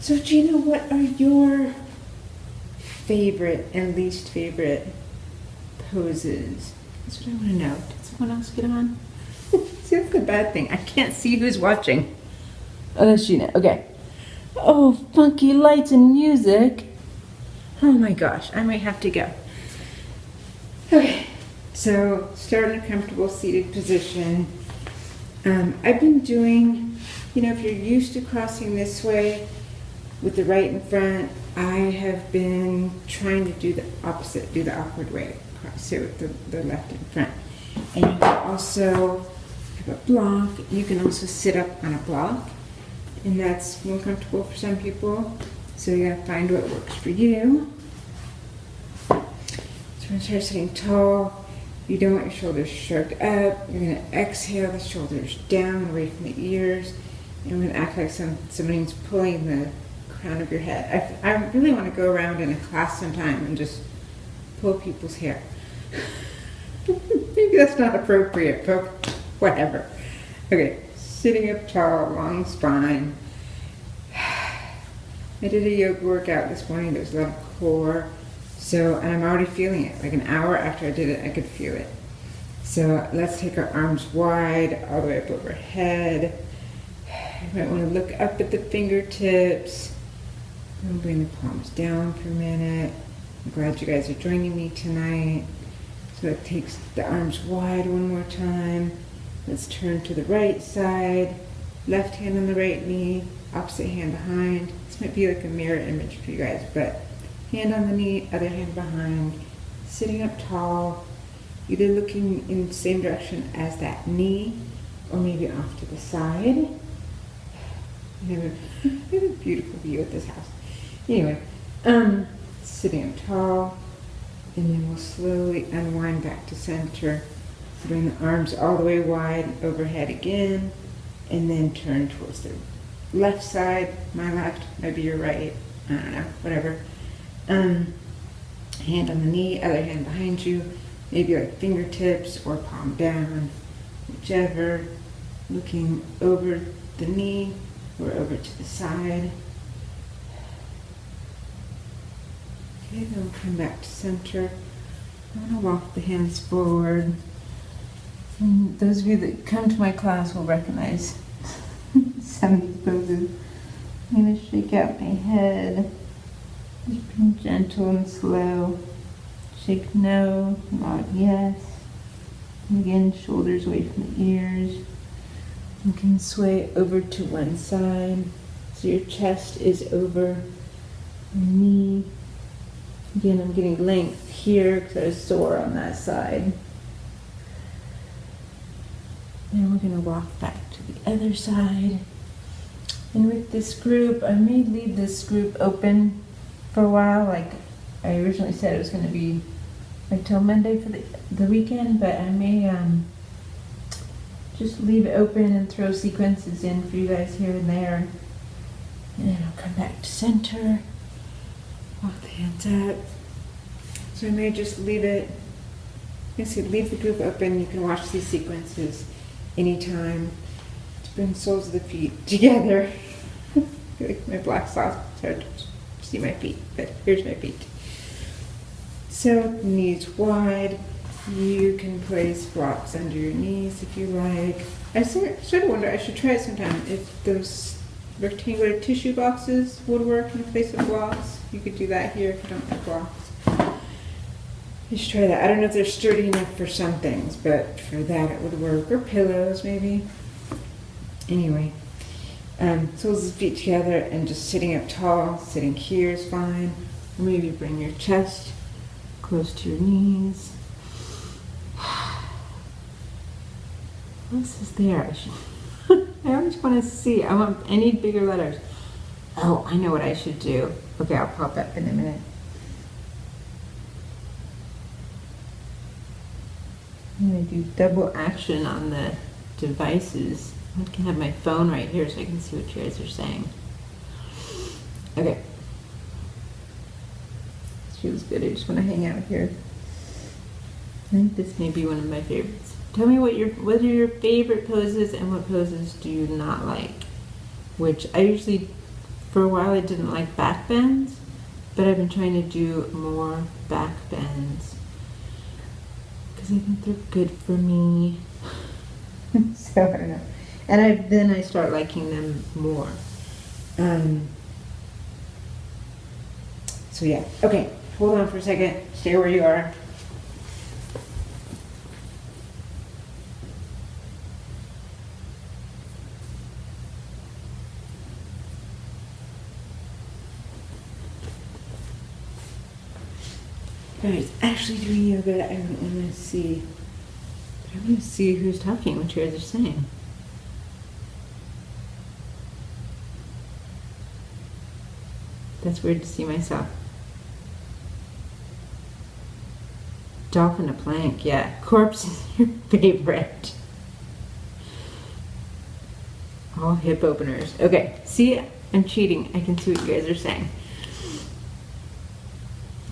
So Gina, what are your favorite and least favorite poses? That's what I want to know. Did someone else get on? See, that's the bad thing. I can't see who's watching. Oh, that's Gina. Okay. Oh, funky lights and music. Oh my gosh, I might have to go. Okay, so start in a comfortable seated position. I've been doing, if you're used to crossing this way with the right in front, I have been trying to do the opposite, do the awkward way, cross it with the left in front. And you can also have a block. You can also sit up on a block, and that's more comfortable for some people. So you gotta find what works for you. So we're gonna start sitting tall. You don't want your shoulders shrugged up. You're gonna exhale the shoulders down, away from the ears. And we're gonna act like somebody's pulling the crown of your head. I really want to go around in a class sometime and just pull people's hair. Maybe that's not appropriate, but whatever. Okay, sitting up tall, long spine. I did a yoga workout this morning. There was a lot of core. And I'm already feeling it. Like an hour after I did it, I could feel it. So let's take our arms wide, all the way up overhead. You might want to look up at the fingertips. And bring the palms down for a minute. I'm glad you guys are joining me tonight. So that takes the arms wide one more time. Let's turn to the right side. Left hand on the right knee, opposite hand behind. This might be like a mirror image for you guys, but hand on the knee, other hand behind. Sitting up tall, either looking in the same direction as that knee, or maybe off to the side. We have a beautiful view at this house. Anyway, sitting up tall, and then we'll slowly unwind back to center. So bring the arms all the way wide overhead again, and then turn towards the left side, my left, maybe your right, I don't know, whatever. Hand on the knee, other hand behind you, maybe like fingertips or palm down, whichever. Looking over the knee or over to the side. Okay, then we'll come back to center. I'm going to walk the hands forward. And those of you that come to my class will recognize some of these poses. I'm going to shake out my head. Just being gentle and slow. Shake no, nod yes. And again, shoulders away from the ears. You can sway over to one side. So your chest is over your knee. Again, I'm getting length here because I was sore on that side. And we're going to walk back to the other side. And with this group, I may leave this group open for a while. Like I originally said, it was going to be like till Monday for the weekend, but I may just leave it open and throw sequences in for you guys here and there. And then I'll come back to center. Walk the hands up. So I may just leave it, leave the group open. You can watch these sequences anytime. To bring soles of the feet together. My black socks, it's hard to see my feet, but here's my feet. So knees wide. You can place blocks under your knees if you like. I sort of wonder, I should try it sometime, if those rectangular tissue boxes would work in place of blocks. You could do that here if you don't have blocks. You should try that. I don't know if they're sturdy enough for some things, but for that it would work. Or pillows, maybe. Anyway, soles of the feet together and just sitting up tall. Sitting here is fine. Or maybe bring your chest close to your knees. What else is there? I always want to see. I need bigger letters. Oh, I know what I should do. Okay, I'll pop up in a minute. I'm going to do double action on the devices. I can have my phone right here so I can see what you guys are saying. Okay. This feels good. I just want to hang out here. I think this may be one of my favorites. Tell me what are your favorite poses and what poses do you not like? Which I usually For a while I didn't like back bends, but I've been trying to do more back bends because I think they're good for me. So I don't know. And then I start liking them more. So yeah, okay, hold on for a second, stay where you are. I was actually doing yoga. I don't want to see. I want to see who's talking, what you guys are saying. That's weird to see myself. Dolphin a plank, yeah. Corpse is your favorite. All hip openers. Okay, see, I'm cheating. I can see what you guys are saying.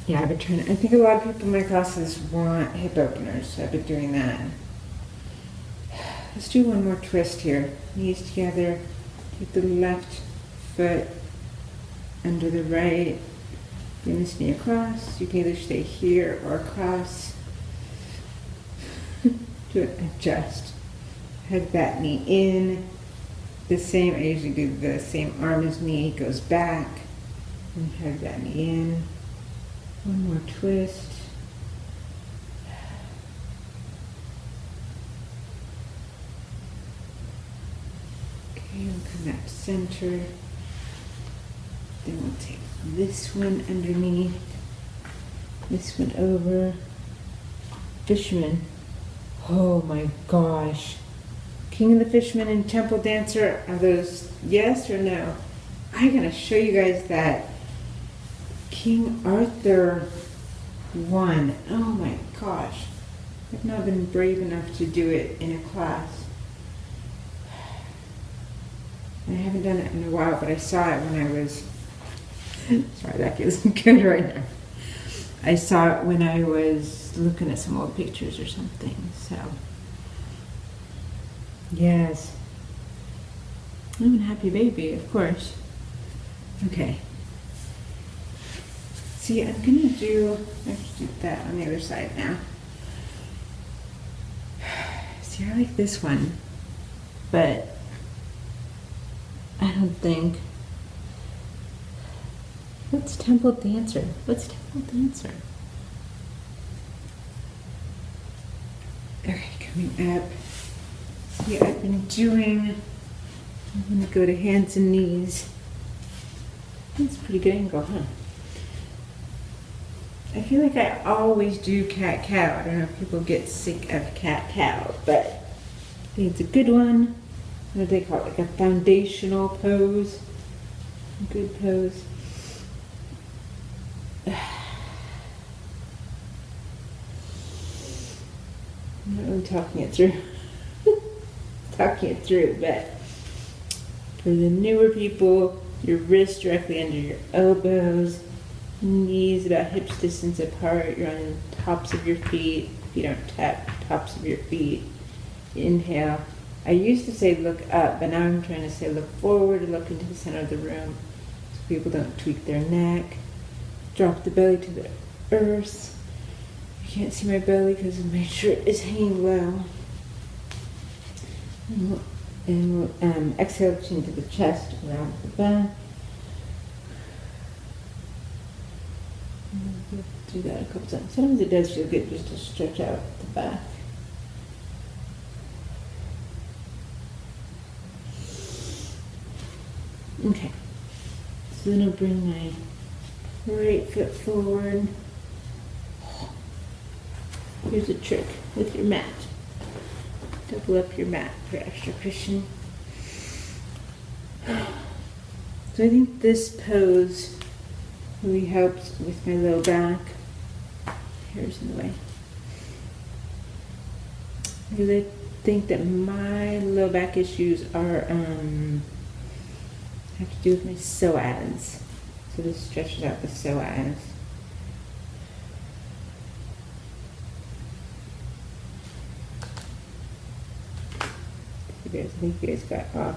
Yeah, I've been trying to, I think a lot of people in my classes want hip openers, so I've been doing that. Let's do one more twist here. Knees together, take the left foot under the right, bring this knee across. You can either stay here or across. Do it, adjust. Hug that knee in. The same, I usually do the same arm as knee, goes back, and hug that knee in. One more twist. Okay, we'll come back to center. Then we'll take this one underneath, this one over. Fisherman. Oh my gosh. King of the Fisherman and Temple Dancer, are those yes or no? I'm gonna show you guys that King Arthur one. Oh my gosh. I've not been brave enough to do it in a class. I haven't done it in a while, but I saw it when I was, sorry, that isn't good right now. I saw it when I was looking at some old pictures or something, so. Yes. I'm a happy baby, of course. Okay. See, I'm gonna do, let's do that on the other side now. See, I like this one, but I don't think, what's Temple Dancer? What's Temple Dancer? Okay, coming up. See, I've been doing, I'm gonna go to hands and knees. That's a pretty good angle, huh? I feel like I always do cat-cow. I don't know if people get sick of cat-cow, but I think it's a good one. What do they call it? Like a foundational pose. A good pose. I'm not really talking it through. Talking it through, but for the newer people, your wrists directly under your elbows, knees about hips distance apart. You're on the tops of your feet. Feet aren't tapped, tops of your feet. Inhale. I used to say look up, but now I'm trying to say look forward and look into the center of the room so people don't tweak their neck. Drop the belly to the earth. You can't see my belly because my shirt is hanging low. And we'll exhale chin to the chest, around the back. We'll do that a couple times. Sometimes it does feel good just to stretch out the back. Okay, so then I'll bring my right foot forward. Here's a trick with your mat. Double up your mat for extra cushion. So I think this pose really helps with my low back. Hair's in the way. Because I think that my low back issues are have to do with my psoas. So this stretches out the psoas. I think you guys got off.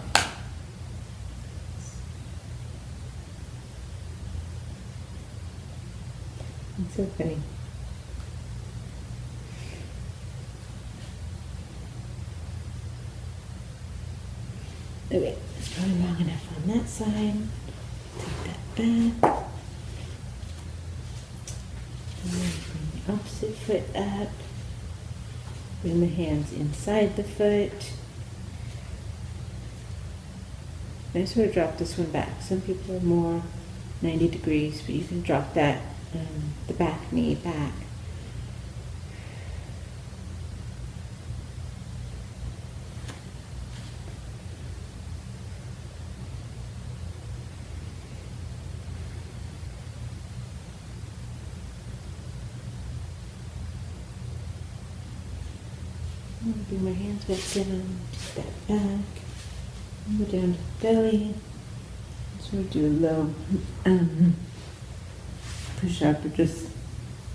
It's so funny. Okay, it's probably long enough on that side. Take that back. And then bring the opposite foot up. Bring the hands inside the foot. I sort of drop this one back. Some people are more 90 degrees, but you can drop that the back knee back. I'm going to bring my hands back down, take that back, go down to the belly. So we do a low push up or just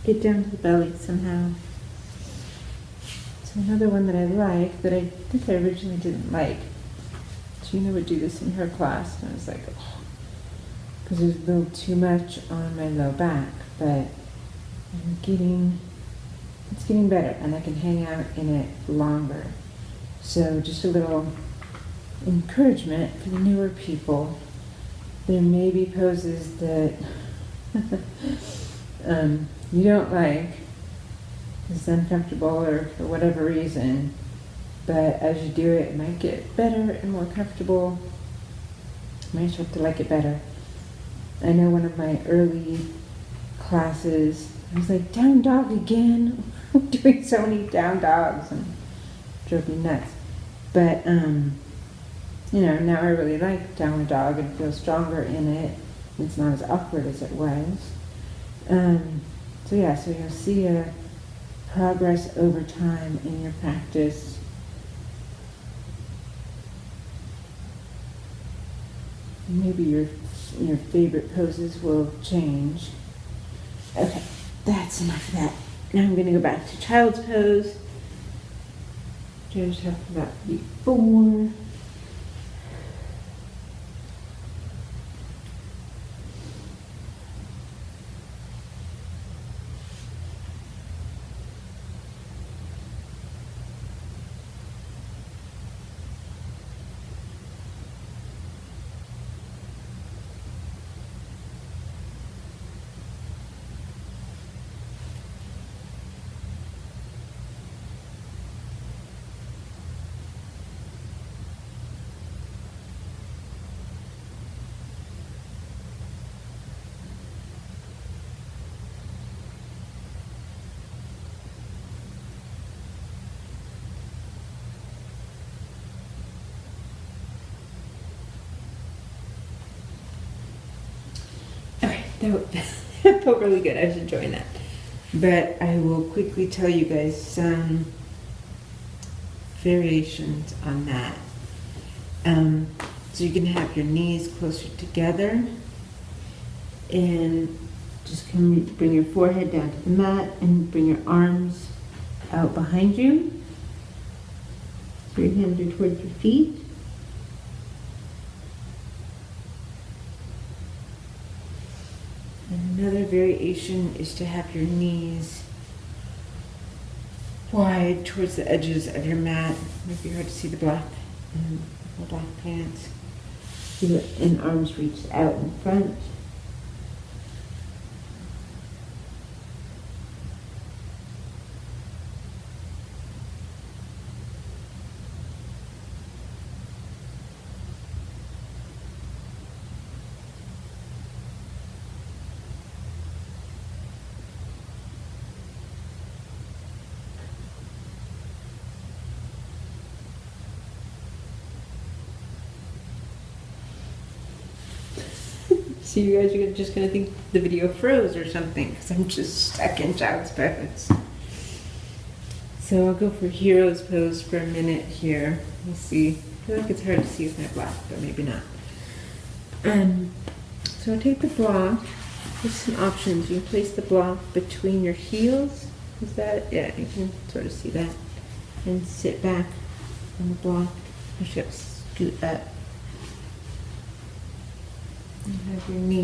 get down to the belly somehow. So another one that I like, that I think I originally didn't like, Gina would do this in her class, and I was like, oh, because there's a little too much on my low back, but it's getting better, and I can hang out in it longer. So just a little encouragement for the newer people. There may be poses that you don't like, it's uncomfortable, or for whatever reason, but as you do it, it might get better and more comfortable. You might start to like it better. I know one of my early classes, I was like, down dog again. Doing so many down dogs, and drove me nuts. But now I really like downward dog and feel stronger in it. It's not as awkward as it was. So you'll see a progress over time in your practice. Maybe your favorite poses will change. Okay, that's enough of that. Now I'm going to go back to child's pose, which I was talking about before. That felt really good. I was enjoying that. But I will quickly tell you guys some variations on that. So you can have your knees closer together and just bring your forehead down to the mat and bring your arms out behind you. So your hands are towards your feet. And another variation is to have your knees wide towards the edges of your mat. It might be hard to see the black pants. And arms reached out in front. So you guys are just going to think the video froze or something, because I'm just stuck in child's pose. So I'll go for hero's pose for a minute here. We'll see. I feel like it's hard to see with my block, but maybe not. So I'll take the block. There's some options. You can place the block between your heels. Is that? Yeah, you can sort of see that. And sit back on the block. I should scoot up. You have your knee